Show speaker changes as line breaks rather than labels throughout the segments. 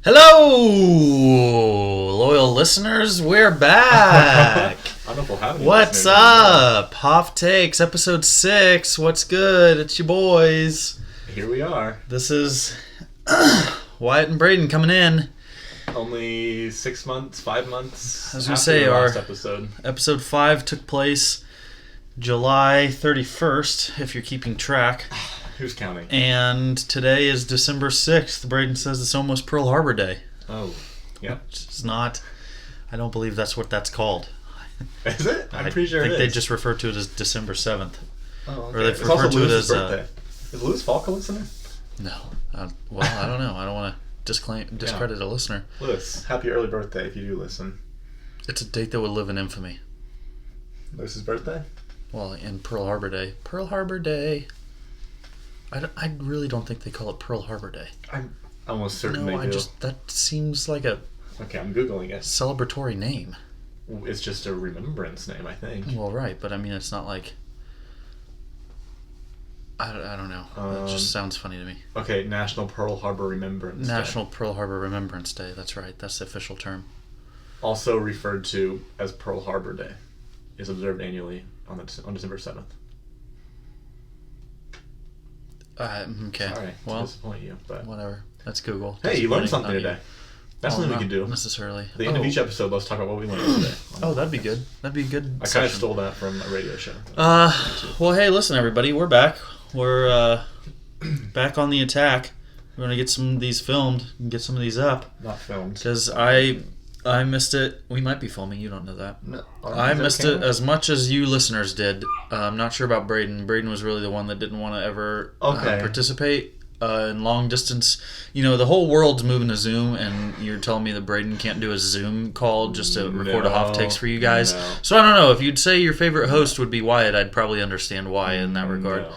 Hello, loyal listeners. We're back.
I don't know if we'll have any.
What's up? HOPF Takes, episode 6. What's good? It's your boys.
Here we are.
This is Wyatt and Braden coming in.
Only 6 months, 5 months.
I was going to say,
our
our
last episode.
Episode 5 took place July 31st, if you're keeping track.
Who's counting?
And today is December 6th. Braden says it's almost Pearl Harbor Day.
Oh, yeah.
It's not. I don't believe that's what that's called.
Is it? I'm pretty sure
I
it
think
is.
they just refer to it as December 7th.
Oh, okay.
Or they
It's
refer
also
to it
Lewis's
as
birthday. Is Lewis Falk a listener?
No. I don't know. I don't want to discredit a listener.
Lewis, happy early birthday if you do listen.
It's a date that would live in infamy.
Lewis's birthday?
Well, in Pearl Harbor Day. Pearl Harbor Day. I really don't think they call it Pearl Harbor Day.
I'm almost certain they do.
That seems like a
Okay, I'm Googling it.
celebratory name.
It's just a remembrance name, I think.
Well, right, but I mean, it's not like... I don't know. It just sounds funny to me.
Okay, National Pearl Harbor Remembrance Day.
National Pearl Harbor Remembrance Day. That's right. That's the official term.
Also referred to as Pearl Harbor Day. Is observed annually on December 7th.
Okay.
Sorry to disappoint you, but
whatever. That's Google.
Hey, you learned something today. That's something we can do.
Necessarily.
At the end of each episode, let's talk about what we learned today.
Oh, that'd be good. That'd be a good
I kind of stole that from a radio show.
Well, hey, listen, everybody. We're back. We're back on the attack. We're going to get some of these filmed and get some of these up.
Not filmed.
Because I missed it. We might be filming. You don't know that.
No.
I missed it as much as you listeners did. I'm not sure about Braden. Braden was really the one that didn't want to ever participate in long distance. You know, the whole world's moving to Zoom, and you're telling me that Braden can't do a Zoom call just to record a HOPF Takes for you guys.
No.
So I don't know. If you'd say your favorite host would be Wyatt, I'd probably understand why in that regard.
No.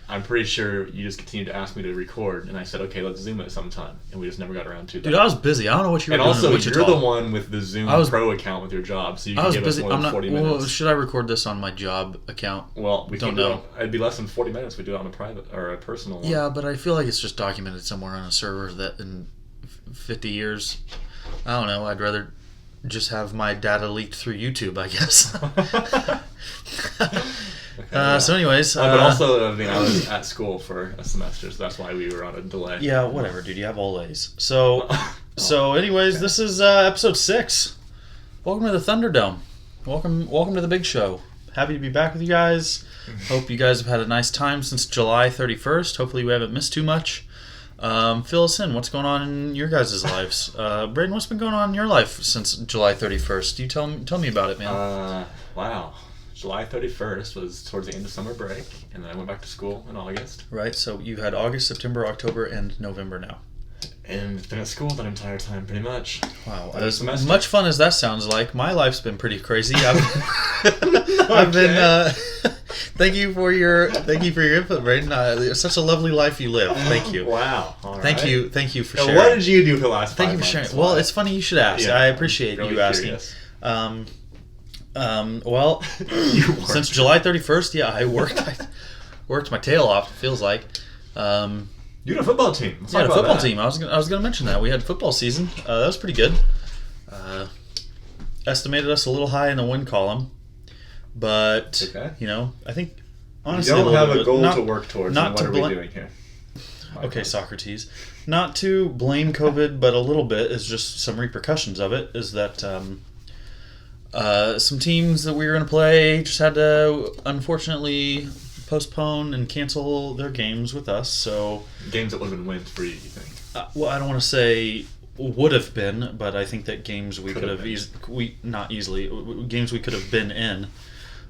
I'm pretty sure you just continued to ask me to record, and I said, okay, let's Zoom it sometime, and we just never got around to that.
Dude, I was busy. I don't know what you were doing.
And also,
in Wichita.
you're the one with the Zoom Pro account with your job, so you can give us more than 40 minutes.
Well, should I record this on my job account?
Well, we
don't
can
know.
It'd be less than 40 minutes if we do it on a private or a personal one.
Yeah, but I feel like it's just documented somewhere on a server that in 50 years, I don't know, I'd rather just have my data leaked through YouTube, I guess. Okay, so anyways...
but also, I mean, I was at school for a semester, so that's why we were on a delay.
Yeah, whatever, dude. You have all A's. So anyways, this is episode 6. Welcome to the Thunderdome. Welcome to the big show. Happy to be back with you guys. Hope you guys have had a nice time since July 31st. Hopefully we haven't missed too much. Fill us in. What's going on in your guys' lives? Braden, what's been going on in your life since July 31st? You tell me about it, man.
Wow. July 31st was towards the end of summer break, and then I went back to school in August.
Right, so you had August, September, October, and November now.
And been at school that entire time, pretty much.
Wow, as much fun as that sounds like, my life's been pretty crazy. I've been. Thank you for your input, Braden. Such a lovely life you live. Thank you.
Wow. All
thank
right.
you for sharing.
What did you do for the last 5
months? Thank you for sharing. Well, it's funny you should ask.
Yeah,
I appreciate
really
you asking. Well, since July 31st, yeah, I worked my tail off. It feels like.
You had a football team.
I had a football team. I was gonna mention that we had football season. That was pretty good. Estimated us a little high in the win column, but you know, I think honestly,
you don't have a goal to work towards.
Not
what
to
are we doing here?
Okay, Socrates. Not to blame COVID, but a little bit is just some repercussions of it. Is that some teams that we were going to play just had to, unfortunately, postpone and cancel their games with us. So
games that would have been wins for you think?
Well, I don't want to say would have been, but I think that games we could have not easily games we could have been in,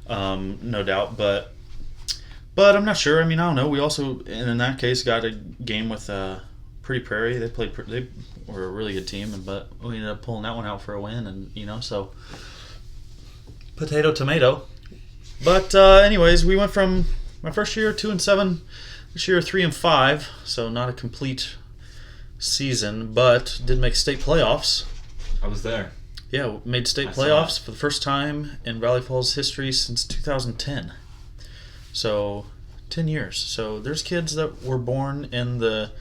no doubt. But I'm not sure. I mean, I don't know. We also, in that case, got a game with Pretty Prairie. They were a really good team, but we ended up pulling that one out for a win, and so. Potato, tomato. But anyways, we went from my first year 2-7, this year 3-5, so not a complete season, but did make state playoffs.
I was there.
Yeah, made state playoffs for the first time in Valley Falls history since 2010. So 10 years. So there's kids that were born in the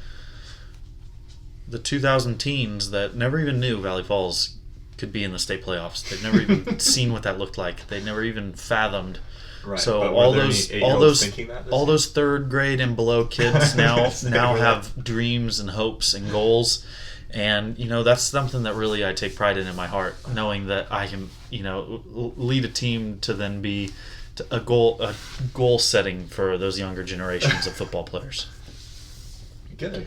the 2000 teens that never even knew Valley Falls could be in the state playoffs. They'd never even seen what that looked like. They'd never even fathomed.
Right.
So
but
all
were there
those
any
all
8-year-olds
those
thinking that this
all
year?
those third grade and below kids now
Say
have dreams and hopes and goals. And that's something that really I take pride in my heart, knowing that I can lead a team to then be a goal setting for those younger generations of football players.
Good.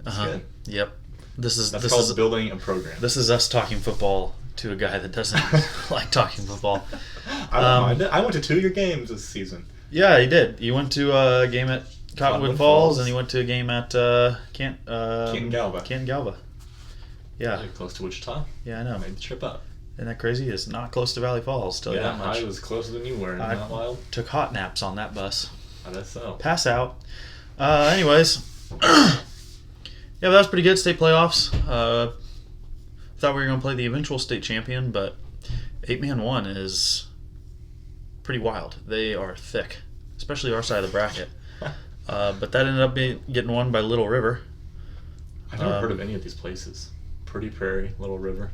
That's
Uh-huh.
good.
Yep. That's
That's called building a program.
This is us talking football to a guy that doesn't like talking football.
I don't mind it. I went to 2 of your games this season.
Yeah, he did. You went to a game at Cottonwood Falls, and you went to a game at
Canton Galva.
Canton Galva. Yeah.
Really close to Wichita.
Yeah, I know.
Made the trip up.
Isn't that crazy? It's not close to Valley Falls. Tell you that much.
I was closer than you were. Isn't
I
that wild?
took hot naps on that bus.
I bet so.
Pass out. Anyways, yeah, that was pretty good. State playoffs. Thought we were going to play the eventual state champion, but 8-man 1 is pretty wild. They are thick, especially our side of the bracket. But that ended up getting won by Little River.
I've never heard of any of these places. Pretty Prairie, Little River.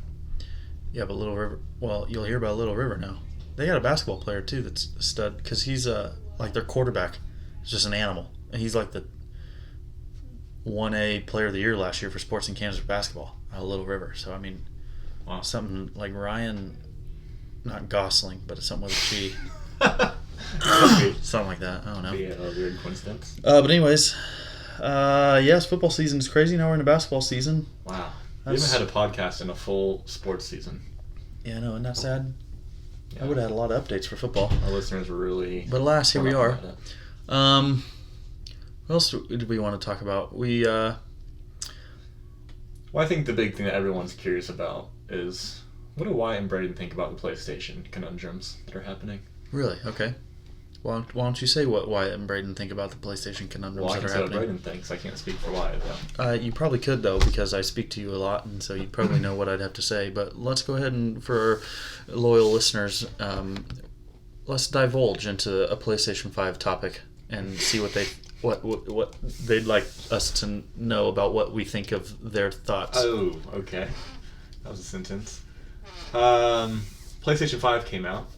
Yeah, but Little River. Well, you'll hear about Little River now. They got a basketball player too that's a stud because he's like their quarterback is just an animal, and he's like the 1A player of the year last year for Sports in Kansas basketball out of Little River. So I mean,
Wow.
something like Ryan, not Gosling, but it's something with a G. Something like that. I don't know.
Be a weird coincidence.
But anyways, yes, football season is crazy. Now we're in a basketball season.
Wow. We haven't had a podcast in a full sports season.
Yeah, I know, isn't that sad?
Yeah.
I would have had a lot of updates for football.
Our listeners were really...
But alas, here we are.
about it.
What else do we want to talk about?
Well, I think the big thing that everyone's curious about is what do Wyatt and Braden think about the PlayStation conundrums that are happening?
Really? Okay. Why don't you say what Wyatt and Braden think about the PlayStation conundrums
Well, I
that
can
are
say what
happening?
Braden thinks. I can't speak for Wyatt, though.
You probably could, though, because I speak to you a lot, and so you'd probably know what I'd have to say. But let's go ahead and, for our loyal listeners, let's divulge into a PlayStation 5 topic and see what they'd like us to know about what we think of their thoughts.
Oh, okay. That was a sentence. PlayStation 5 came out.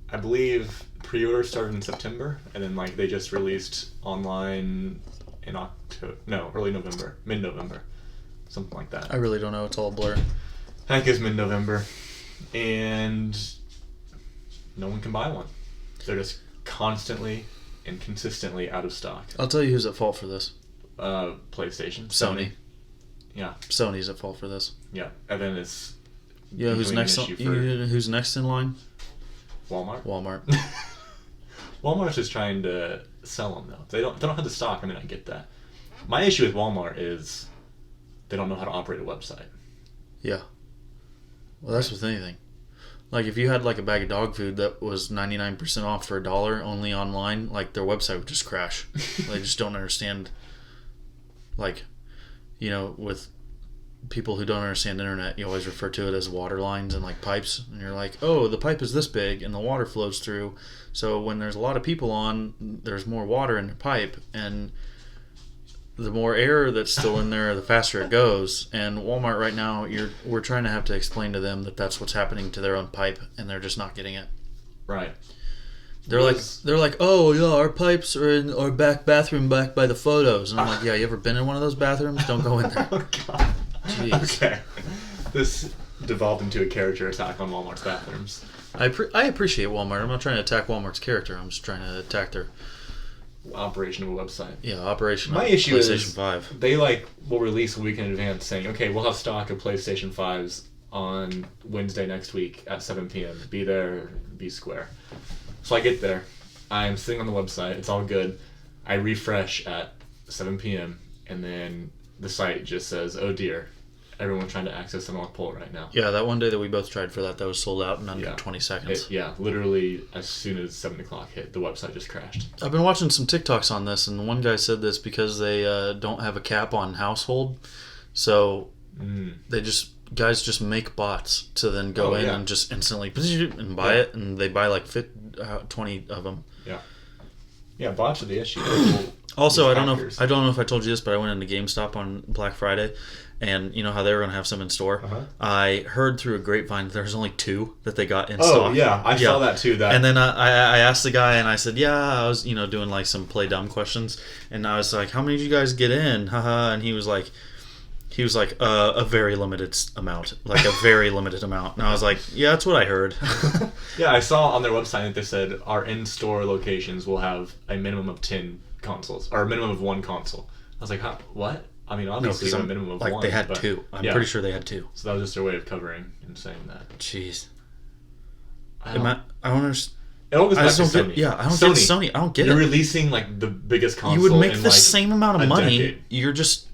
I believe pre-order started in September, and then they just released online in early November, mid-November, something like that.
I really don't know. It's all a blur.
I think it's mid-November, and no one can buy one. They're just constantly and consistently out of stock.
I'll tell you who's at fault for this.
PlayStation.
Sony.
Yeah.
Sony's at fault for this.
Yeah, and then it's
Yeah, who's
becoming an
next?
issue for
Who's next in line?
Walmart.
Walmart.
Walmart's just trying to sell them though. They don't have the stock. I mean, I get that. My issue with Walmart is they don't know how to operate a website.
Yeah. Well, that's with anything. Like if you had like a bag of dog food that was 99% off for $1 only online, like their website would just crash. They just don't understand. Like, with people who don't understand the internet, you always refer to it as water lines and like pipes, and you're like, oh, the pipe is this big and the water flows through, so when there's a lot of people on, there's more water in the pipe, and the more air that's still in there, the faster it goes. And Walmart right now, we're trying to have to explain to them that that's what's happening to their own pipe, and they're just not getting it.
Right.
They're like, oh yeah, our pipes are in our back bathroom back by the photos, and I'm like, yeah, you ever been in one of those bathrooms? Don't go in there.
Oh God.
Jeez.
Okay. This devolved into a character attack on Walmart's bathrooms.
I appreciate Walmart. I'm not trying to attack Walmart's character. I'm just trying to attack their
Operation of a website.
Yeah, operation.
My
of
issue
PlayStation
is
5.
They will release a week in advance saying, okay, we'll have stock of PlayStation 5s on Wednesday next week at 7 p.m. Be there, be square. So I get there. I'm sitting on the website. It's all good. I refresh at 7 p.m. and then the site just says, oh dear, everyone's trying to access the North Pole right now.
Yeah, that one day that we both tried for that was sold out in under 20 seconds.
Literally as soon as 7 o'clock hit, the website just crashed.
I've been watching some TikToks on this, and one guy said this because they don't have a cap on household, so guys just make bots to then go in and just instantly and buy it, and they buy like 20 of them.
Yeah. Yeah, bots are the issue.
Also, I don't know if I told you this, but I went into GameStop on Black Friday, and you know how they were going to have some in store. I heard through a grapevine that there's only 2 that they got in stock.
Oh yeah, I saw that too.
And then I asked the guy, and I said, yeah, I was doing like some play dumb questions, and I was like, how many did you guys get in? Haha. And he was like, a very limited amount, like a very limited amount. And I was like, yeah, that's what I heard.
Yeah, I saw on their website that they said our in-store locations will have a minimum of 10 consoles, or a minimum of 1 console. I was like, huh, what? I mean, obviously, a minimum of 1.
Like, they had 2. I'm pretty sure they had 2.
So that was just their way of covering and saying that.
Jeez.
I don't
understand.
It all goes back to
don't
Sony.
get, I don't get Sony. I don't get
You're
it.
releasing, like, the biggest console
You would make
in,
the
like,
same amount of money.
decade.
You're just,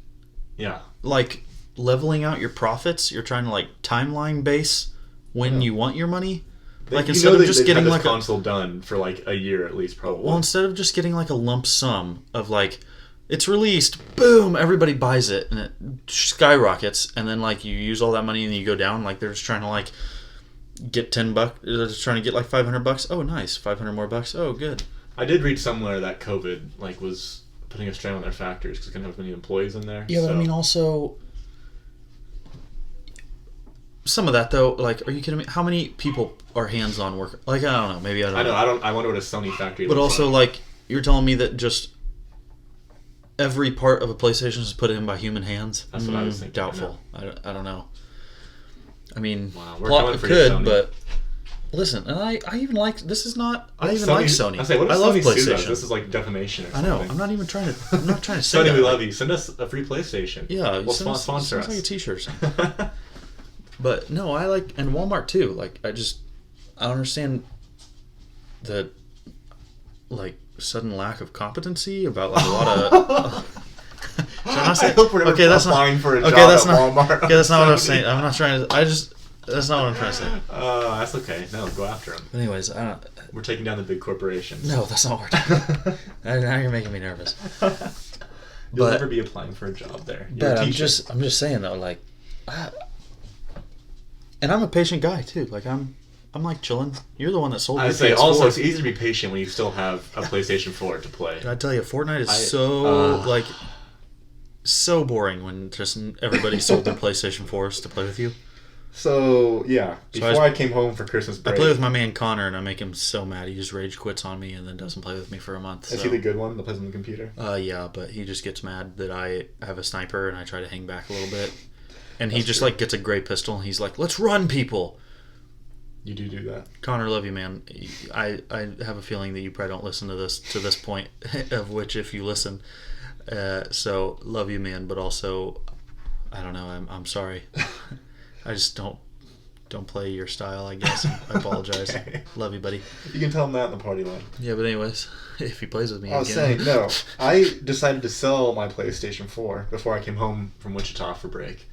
yeah,
like, leveling out your profits. You're trying to, like, timeline base when you want your money. Like, instead of just getting, like,
a console done for, like, a year at least, probably.
Well, instead of just getting, like, a lump sum of, like, it's released, boom, everybody buys it, and it skyrockets, and then, like, you use all that money and you go down, like, they're just trying to, like, get $10, they're just trying to get, like, $500. Oh, nice, 500 more bucks. Oh, good.
I did read somewhere that COVID, like, was putting a strain on their factories because they couldn't have many employees in there.
Yeah, but I mean, also, some of that, though, like, are you kidding me? How many people are hands-on work? Like, I don't know, maybe I don't know.
I wonder what a Sony factory
But
looks
also, like, you're telling me that just every part of a PlayStation is put in by human hands?
That's what I was thinking.
Doubtful. I don't know. I mean,
wow, we're coming for you,
could,
Sony.
But listen, and I even like, this is not, I even
Sony,
like Sony.
I say, what if
I love
Sony sues us?
PlayStation.
This is like defamation or
I
something.
know. I'm not trying to say
Sony,
that.
we love you. Send us a free PlayStation.
Yeah,
we'll sponsor us.
like a t-shirt or something. But no, I like, and Walmart too. Like, I don't understand the, like, sudden lack of competency about, like, a lot of.
I hope we're never applying for a job
that's
at Walmart.
Okay, that's not what I was saying. I'm not trying to. That's not what I'm trying to say.
That's okay. No, go after them.
But anyways,
we're taking down the big corporations.
No, that's not what we're doing. Now you're making me nervous.
You'll never be applying for a job there.
But I'm just saying though, like, and I'm a patient guy too. Like, I'm like chilling. You're the one that sold me.
I say also it's easy to be patient when you still have a PlayStation 4 to play.
I tell you, Fortnite is so boring when just everybody sold their PlayStation 4s to play with you.
So yeah, before I came home for Christmas break,
I play with my man Connor, and I make him so mad. He just rage quits on me and then doesn't play with me for a month.
Is he the good one that plays on the computer?
Yeah, but he just gets mad that I have a sniper and I try to hang back a little bit. And he just, like, gets a gray pistol and he's like, let's run, people!
You do that.
Connor, love you, man. I have a feeling that you probably don't listen to this point, of which if you listen. So, love you, man, but also, I don't know, I'm sorry. I just don't play your style, I guess. I apologize. Okay. Love you, buddy.
You can tell him that in the party line.
Yeah, but anyways, if he plays with me
I was saying, no. I decided to sell my PlayStation 4 before I came home from Wichita for break.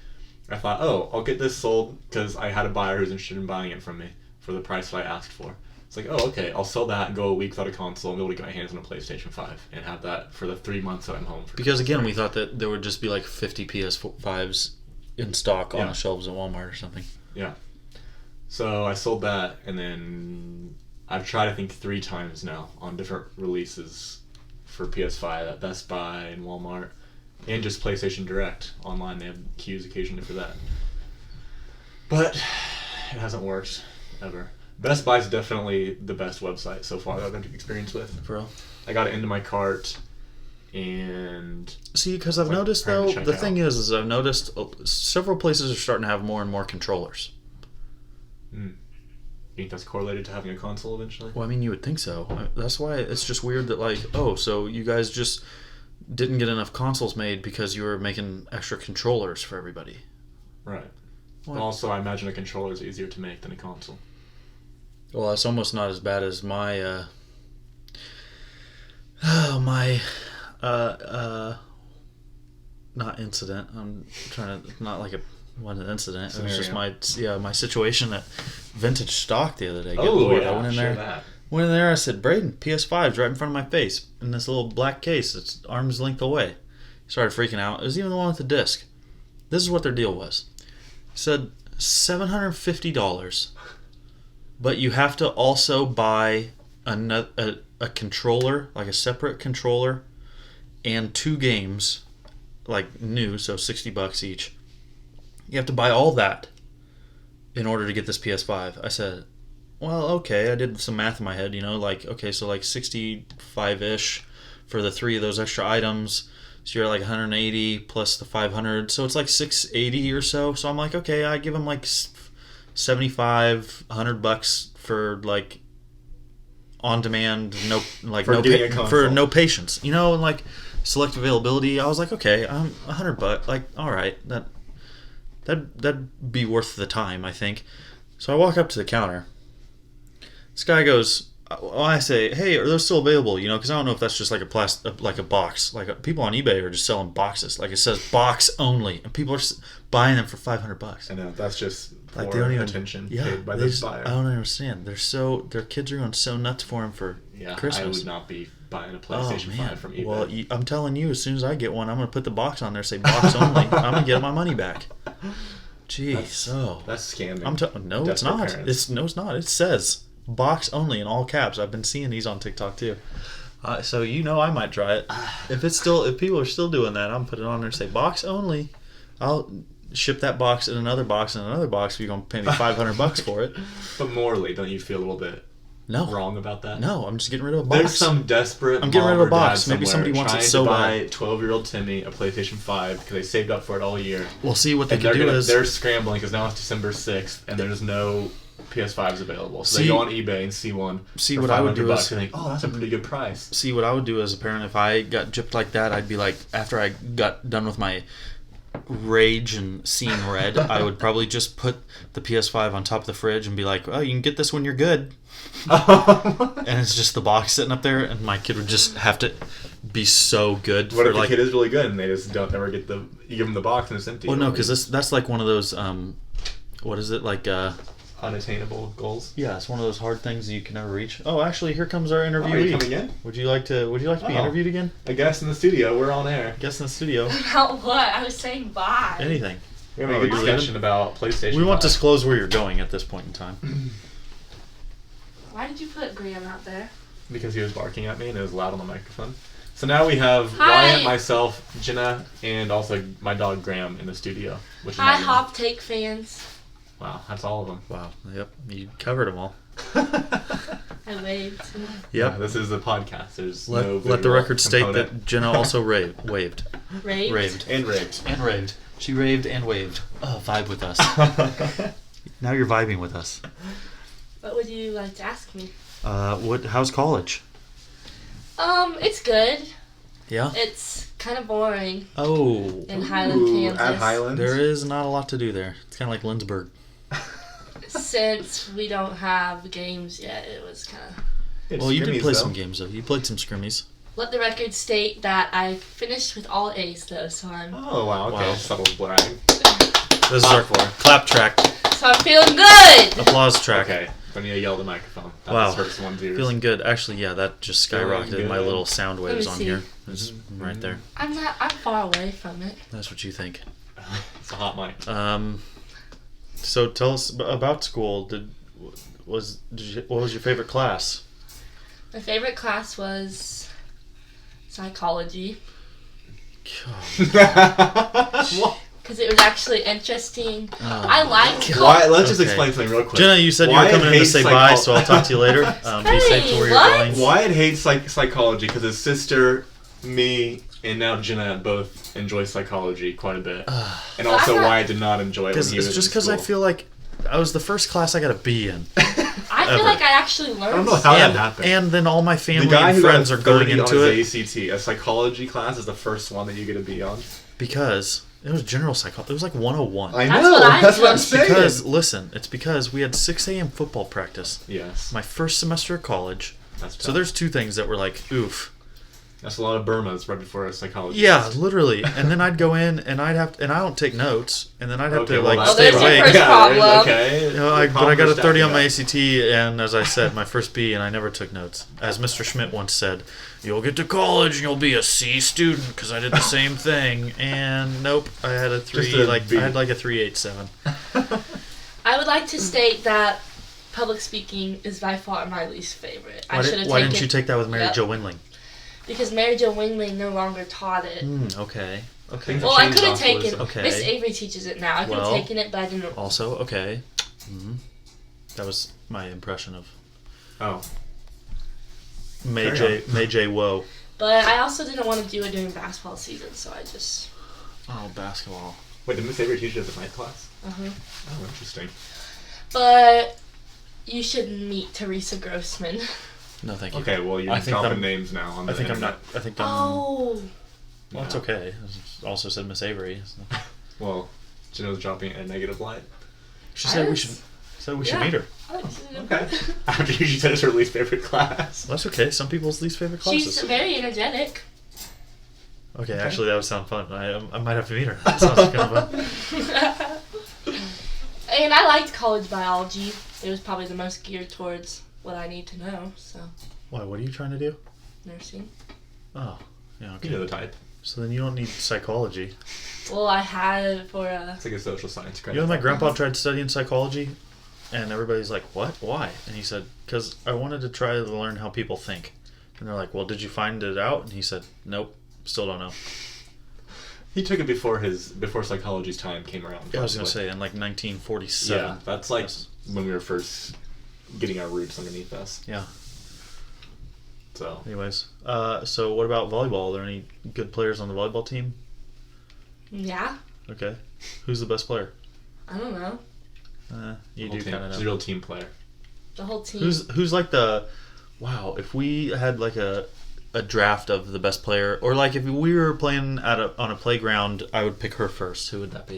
I thought, I'll get this sold because I had a buyer who's interested in buying it from me for the price that I asked for. It's like, okay, I'll sell that and go a week without a console and be able to get my hands on a PlayStation 5 and have that for the 3 months that I'm home.
Because again, we thought that there would just be like 50 PS5s in stock on the shelves at Walmart or something.
Yeah. So I sold that, and then I've tried, I think, 3 times now on different releases for PS5 at Best Buy and Walmart. And just PlayStation Direct online. They have queues occasionally for that. But it hasn't worked ever. Best Buy is definitely the best website so far that I've had experience with.
Bro.
I got it into my cart and...
See, because I've noticed, though, the thing is I've noticed several places are starting to have more and more controllers.
You think that's correlated to having a console eventually?
Well, I mean, you would think so. That's why it's just weird that, like, so you guys just didn't get enough consoles made because you were making extra controllers for everybody.
Right. What? Also, I imagine a controller is easier to make than a console.
Well, it's almost not as bad as my not incident. I'm trying to, not like an incident. Scenario. It was just my situation at Vintage Stock the other day.
Good Lord,
I went in there. Went in there, I said, Braden, PS5's right in front of my face in this little black case that's arm's length away. He started freaking out. It was even the one with the disc. This is what their deal was. He said $750, but you have to also buy a controller, like a separate controller, and 2 games, like new, so $60 each. You have to buy all that in order to get this PS5. I said, well, okay. I did some math in my head, okay, so like 65-ish for the 3 of those extra items. So you're like 180 plus the 500. So it's like 680 or so. So I'm like, okay, I give them like 75, $100 for like on demand, for no patience, and like select availability. I was like, okay, I'm $100. Like, all right, that'd be worth the time, I think. So I walk up to the counter. This guy goes, I say, hey, are those still available? Because I don't know if that's just like like a box. Like people on eBay are just selling boxes. Like it says box only, and people are buying them for $500.
I know, that's just
like they don't even
attention paid by this buyer.
I don't understand. Their kids are going so nuts for them for Christmas.
I would not be buying a PlayStation 5 from eBay.
Well, I'm telling you, as soon as I get one, I'm going to put the box on there, say box only. I'm going to get my money back. Jeez,
that's scamming.
No, it's not. It's not. It says box only in all caps. I've been seeing these on TikTok too. So I might try it. If people are still doing that, I'm putting it on there and say box only. I'll ship that box in another box and another box. If you're gonna pay me $500 for it.
But morally, don't you feel a little bit wrong about that?
No, I'm just getting rid of a box.
There's some desperate.
I'm getting rid of a box. Maybe somebody wants it so bad.
12-year-old Timmy a PlayStation 5 because they saved up for it all year.
Well, see what they can do is
they're scrambling because now it's December 6th and there's no PS5s available. So they go on eBay and see one.
See what I would do is
think, oh, that's a pretty good price.
See what I would do as a parent if I got gypped like that. I'd be like, after I got done with my rage and seeing red, I would probably just put the PS5 on top of the fridge and be like, oh, you can get this when you're good. And it's just the box sitting up there, and my kid would just have to be so good.
What if the kid is really good and they just don't ever get you give them the box and it's empty?
Well, no, because that's like one of those what is it, like
unattainable goals?
Yeah, it's one of those hard things that you can never reach. Oh, actually, here comes our interviewee.
Are you coming in?
Would you like to be interviewed again?
I guess in the studio. We're on air.
Guess in the studio.
About what? I was saying bye.
Anything.
We're having a good discussion about PlayStation.
We won't disclose where you're going at this point in time.
Why did you put Graham out there?
Because he was barking at me and it was loud on the microphone. So now we have
Hi.
Wyatt, myself, Jenna, and also my dog Graham in the studio. Which is
Hi, HOPF Takes fans.
Wow, that's all of them.
Wow, yep, you covered them all.
I waved.
Yep.
Yeah, this is a podcast. There's no
let the record state
component.
that Jenna also waved.
Raved?
And raved.
And raved. She raved and waved. Oh, vibe with us. Now you're vibing with us.
What would you like to ask me?
How's college?
It's good.
Yeah?
It's kind of boring.
Oh.
In Highland, Kansas.
At Highlands?
There is not a lot to do there. It's kind of like Lindsberg.
Since we don't have games yet, it was kind of...
Well, you did play some games, though. You played some scrimmies.
Let the record state that I finished with all A's, though, so I'm...
Oh, wow, okay.
Wow.
Subtle brag.
This is our clap track.
So I'm feeling good!
Applause track.
Okay, I need to yell at the microphone. That
Wow.
hurts one's ears.
Feeling good. Actually, yeah, that just skyrocketed my little sound waves on
see.
here. It's right there.
I'm far away from it.
That's what you think.
It's a hot mic.
So tell us about school. What was your favorite class?
My favorite class was psychology. Because it was actually interesting. I liked...
Let's just explain something real quick.
Jenna, you said you were coming in to say bye, so I'll talk to you later. Be safe to where you're going.
Wyatt hates psychology because his sister, me, and now Jenna both enjoy psychology quite a bit. And also Wyatt did not enjoy it when he was in school.
It's just because I feel like I was the first class I got a B in.
I feel like I actually learned.
I don't know how that happened.
And then all my family and friends are going into it.
ACT, a psychology class is the first one that you get a B on.
Because it was general psychology. It was like 101.
I know. That's what I'm saying.
It's because we had 6 a.m. football practice.
Yes.
My first semester of college.
That's tough.
So there's 2 things that were like, oof.
That's a lot of Burmas right before a psychology.
Yeah,
test.
literally. And then I'd go in and I don't take notes, and then I'd have to
there's
stay
your
awake.
first problem.
Okay.
But I got a 30 on my ACT, and as I said, my first B, and I never took notes. As Mr. Schmidt once said, "You'll get to college and you'll be a C student," because I did the same thing. And nope, I had a 3. I had like a 3.87.
I would like to state that public speaking is by far my least favorite.
Why didn't you take that with Mary Jo Windling?
Because Mary Jo Windling no longer taught it.
Okay. Okay.
Things
Well, I
changed
could have
off
taken.
was-
Okay.
Miss Avery teaches it now. I could have
Well,
taken it, but I didn't.
Also, okay. That was my impression of
Oh.
May
Carry
J. Woe.
But I also didn't want to do it during basketball season, so I just.
Oh, basketball.
Wait, did Miss Avery teach us a night class?
Uh-huh.
Oh, interesting.
But you should meet Teresa Grossman.
No, thank you.
Okay, well, you're
I think
dropping
I'm-
names now on the
I think I'm
internet.
not. I think I'm.
Oh.
Well, it's okay. I also said Miss Avery. So.
Well, Jenna's dropping a negative light.
She said we
Yes.
should. Said we should
Yeah.
meet her.
Okay. After she said it's her least favorite class.
That's okay. Some people's least favorite classes.
She's very energetic.
Okay, actually, that would sound fun. I might have to meet her. That sounds kind of fun.
And I liked college biology. It was probably the most geared towards what I need to know. So,
Why? What are you trying to do?
nursing.
Oh, yeah. Okay.
You know the type.
So then you don't need psychology.
Well, I had it for a.
It's like a social science credit.
You know, my grandpa tried studying psychology, and everybody's like, "What? Why?" And he said, "Because I wanted to try to learn how people think." And they're like, "Well, did you find it out?" And he said, "Nope, still don't know."
He took it before psychology's time came around.
Yeah, I was gonna
probably.
say in like 1947.
Yeah, that's like
Yes.
when we were first getting our roots underneath us.
Yeah.
So
Anyways, so what about volleyball? Are there any good players on the volleyball team?
Yeah.
Okay. Who's the best player?
I don't know.
You
whole
do
team.
kind of
She's a
know.
real team player.
The whole team.
Who's like the? Wow, if we had like a draft of the best player, or like if we were playing on a playground, I would pick her first. Who would that be?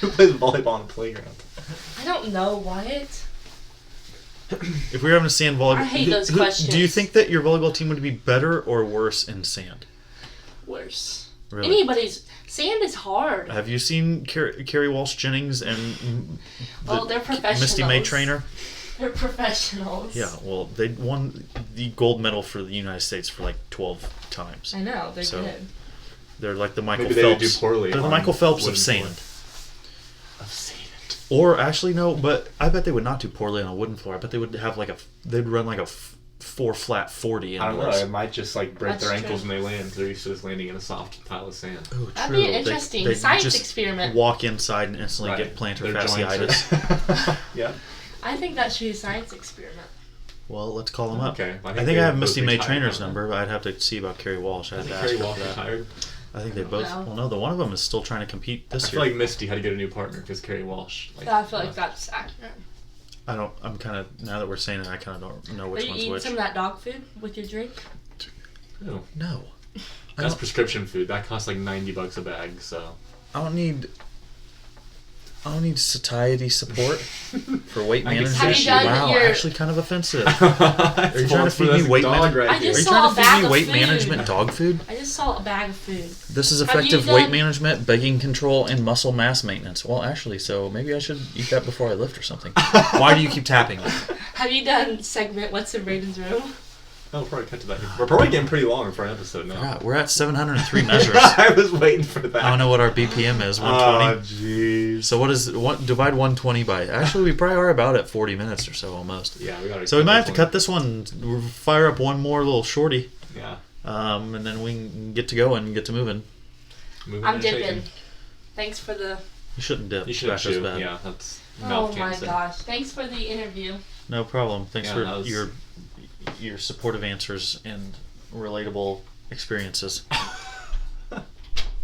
Who plays volleyball on a playground?
I don't know, Wyatt.
If we were having a sand volleyball,
I hate those questions.
Do you think that your volleyball team would be better or worse in sand?
Worse.
Really?
Anybody's. Sand is hard.
Have you seen Carrie Walsh Jennings and
Well, they're professionals.
Misty May Trainer?
They're professionals.
Yeah, well, they won the gold medal for the United States for like 12 times.
I know, they're
So,
good.
They're like the Michael
Maybe they would
Phelps.
do poorly.
They're the
on
Michael Phelps of
wooden
sand.
floor. Of sand.
Or actually, no, but I bet they would not do poorly on a wooden floor. I bet they would have they'd run like a 4 flat 40
I don't know.
indoors.
It might just like break
That's
their ankles
true.
when they land. They're used to just landing in a soft pile of sand.
Oh,
That'd
true.
be an interesting science
just
experiment.
Walk inside and instantly
Right.
get plantar
Their joints
fasciitis.
are- yeah.
I think that should be a science experiment.
Well, let's call them up.
Okay.
I think I have Misty May Trainer's number, but I'd have to see about Carrie Walsh.
I
I'd
think
have to
Carrie
ask her
Walsh
for that.
retired.
I think they both.
No.
Well, no, the one of them is still trying to compete
I
this
feel
year.
like Misty had to get a new partner because Carrie Walsh.
I feel like that's accurate.
I'm kind of, now that we're saying it, I kind of don't know
Are
which
you
one's
eating
which.
some of that dog food with your drink?
Ew.
No. I
That's
don't,
prescription food. That costs like $90 a bag. So
I don't need satiety support for weight
I can
management.
Have you done
Wow,
your-
actually kind of offensive.
Are
you trying to feed me weight
management?
I
Are
just
you
saw
trying
a
to feed
bag
me
of
weight
food.
management dog food?
I just saw a bag of food.
This is
Have you
effective weight
done-
management, begging control, and muscle mass maintenance. Well, actually, so maybe I should eat that before I lift or something. Why do you keep tapping me?
Have you done segment What's in Brayden's Room?
I'll probably cut to that. We're probably getting pretty long for an episode now.
Wow, we're at 703 measures.
I was waiting for that.
I don't know what our BPM is. 120.
jeez.
So what is divide 120 by? Actually, we probably are about at 40 minutes or so almost.
Yeah, we gotta.
So we
cut
might have
this
to cut this one. Fire up one more little shorty,
Yeah.
and then we can get to going and get to moving.
Moving
I'm
and
dipping.
shaking.
Thanks for the.
You shouldn't dip.
You should
Back is
chew.
bad.
Yeah, that's
Oh
mouth
my
cancer.
gosh! Thanks for the interview.
No problem. Thanks
Yeah,
for
that was-
your supportive answers and relatable experiences.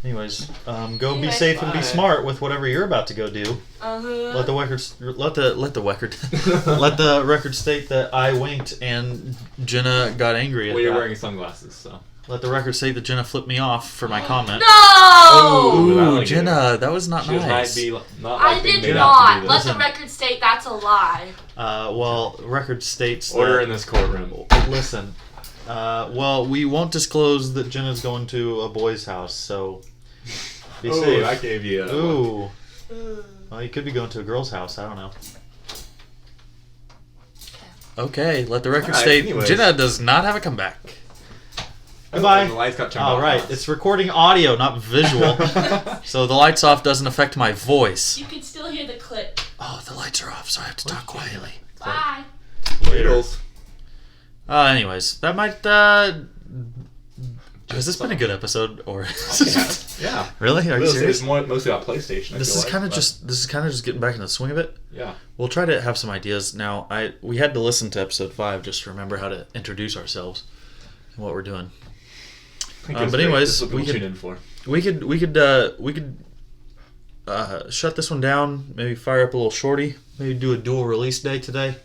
Anyways, go be
Anyway.
safe and be
Bye.
smart with whatever you're about to go do.
Uh-huh.
Let the record state that I winked and Jenna got angry at
Well, you're
that.
wearing sunglasses, so.
Let the record state that Jenna flipped me off for my comment.
No!
Ooh, that
Ooh,
one
Jenna, that was not
She
nice.
might be not
I
like being
did
made out to
not.
do
Let
this.
the record state that's a lie.
Well, record states
Order
that,
in this courtroom.
Listen, well, we won't disclose that Jenna's going to a boy's house, so be
Ooh,
safe.
I gave you a
Ooh. Well, you could be going to a girl's house. I don't know. Okay, let the record
Alright,
state
anyways.
Jenna does not have a comeback.
Oh,
Goodbye.
the lights got turned
All
off.
right, it's recording audio, not visual. So the lights off doesn't affect my voice.
You can still hear the clip.
Oh, the lights are off, so I have to talk quietly.
Bye.
Ladles.
Anyways, that might Has this been a good episode, or
Yeah.
Really? Are you serious?
It's mostly about PlayStation.
This is kind of just getting back in the swing of it.
Yeah.
We'll try to have some ideas now. We had to listen to episode 5 just to remember how to introduce ourselves and what we're doing. But anyways, we
tune in for.
could shut this one down. Maybe fire up a little shorty. Maybe do a dual release day today.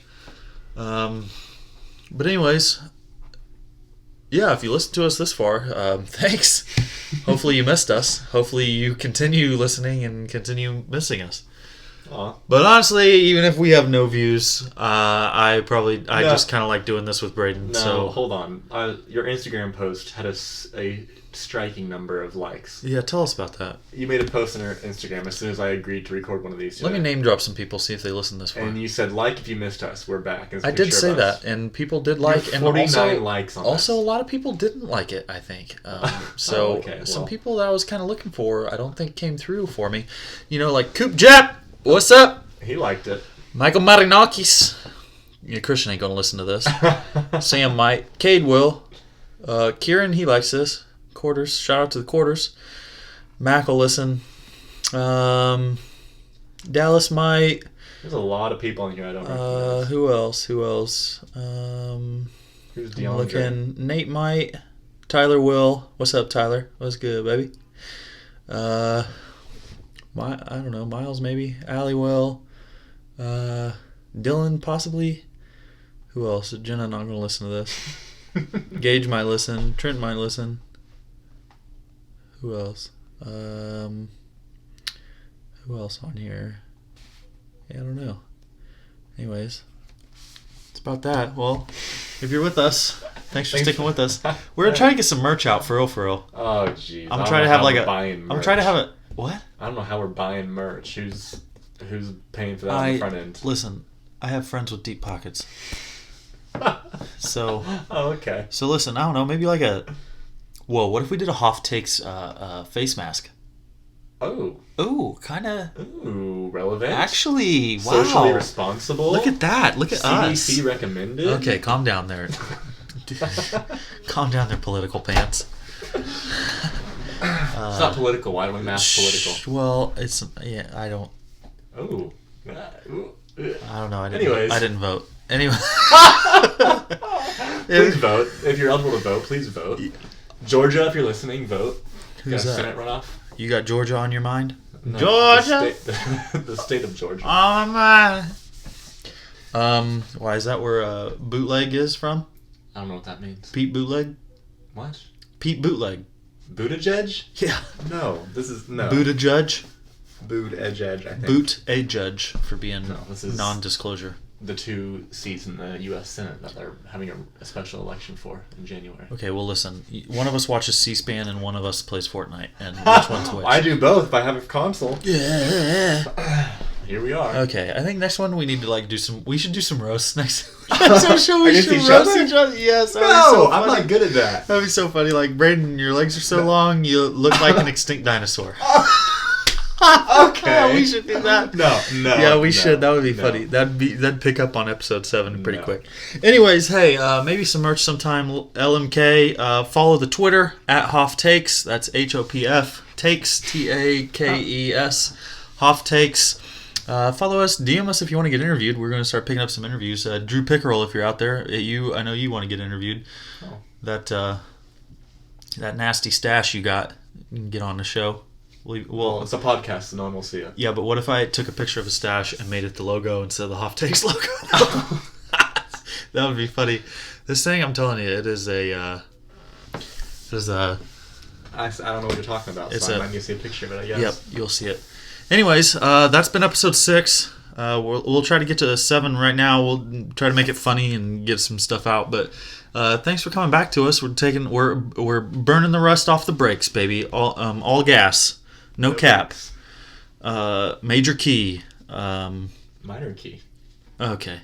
But anyways, yeah, if you listened to us this far, thanks. Hopefully you missed us. Hopefully you continue listening and continue missing us.
Aw.
But honestly, even if we have no views, I just kind of like doing this with Braden.
No,
so
hold on. Your Instagram post had a striking number of likes.
yeah, tell us about that.
You made a post on your Instagram as soon as I agreed to record one of these today.
Let me name drop some people, see if they listen this far.
And you said, like if you missed us, we're back.
I did say that, and people did like, and
49 likes on
also
this.
a lot of people didn't like it, I think. Some people that I was kind of looking for, I don't think came through for me. You know, like Coop Jap, what's up?
He liked it.
Michael Marinakis. Yeah, Christian ain't gonna listen to this. Sam might. Cade will. Kieran, he likes this. Quarters. Shout out to the Quarters. Mac will listen. Dallas might.
There's a lot of people in here I don't recognize.
Who else?
Who's
I'm
DeAndre?
looking. Nate might. Tyler will. What's up, Tyler? What's good, baby? I don't know. Miles maybe. Allie will. Dylan possibly. Who else? Jenna not gonna listen to this. Gage might listen. Trent might listen. Who else? Who else on here? Yeah, I don't know. Anyways, it's about that. Well, if you're with us, thanks for sticking with us. We're gonna try to get some merch out for real.
Oh, jeez.
I'm trying to have like a.
buying merch.
I'm trying to have a what?
I don't know how we're buying merch. Who's paying for that on the front end?
Listen, I have friends with deep pockets. So.
Oh, okay.
So listen, I don't know, maybe like a. Whoa! What if we did a HOPF Takes face mask?
Oh.
Ooh, kind of.
Ooh, relevant.
Actually, wow.
Socially responsible.
Look at that. Look at
CDC
us.
recommended.
Okay, calm down there. Calm down there, political pants.
It's not political. Why do we mask political?
Well, it's I don't.
Oh.
I don't know. I
Anyways.
didn't vote. Anyway.
Please vote. If you're eligible to vote, please vote. Georgia, if you're listening, vote.
Who's
got a
that?
Senate runoff?
You got Georgia on your mind?
No,
Georgia.
The state of Georgia.
On my mind. Why is that where Bootleg is from?
I don't know what that means.
Pete Bootleg?
What?
Pete Bootleg.
Buttigieg?
Yeah.
No, this is no.
Boot a judge.
Boot a judge, I think.
Boot a judge for being
this is
non-disclosure.
The 2 seats in the U.S. Senate that they're having a special election for in January.
Okay, well listen. One of us watches C-SPAN and one of us plays Fortnite. And which one's which?
I do both if I have a console.
Yeah.
Here we are.
Okay, I think next one we need to we should do some roasts next episode. Show we
Against
should
each
roast
other?
each other. Yes.
No,
that'd be so
I'm
funny.
not good at that.
That'd be so funny. Like, Braden, your legs are so long, you look like an extinct dinosaur.
Okay.
We should do that.
No.
Yeah, we should. That would be
no.
funny. That'd pick up on episode 7 pretty quick. Anyways, hey, maybe some merch sometime. LMK. Follow the Twitter at HOPF Takes. That's HOPF Takes. TAKES. HOPF Takes. Follow us. DM us if you want to get interviewed. We're going to start picking up some interviews. Drew Pickerel, if you're out there, I know you want to get interviewed.
Oh.
That nasty stash you got, you can get on the show.
Well, it's a podcast, so no one will see it.
Yeah, but what if I took a picture of a stash and made it the logo instead of the HOPF Takes logo? That would be funny. This thing, I'm telling you, it is a.
I don't know what you're talking about, so I might need to see a picture of it, I guess.
Yep, you'll see it. Anyways, that's been episode 6. We'll try to get to 7 right now. We'll try to make it funny and get some stuff out, but thanks for coming back to us. We're burning the rust off the brakes, baby. All gas. No cap. Major key.
Minor key.
Okay.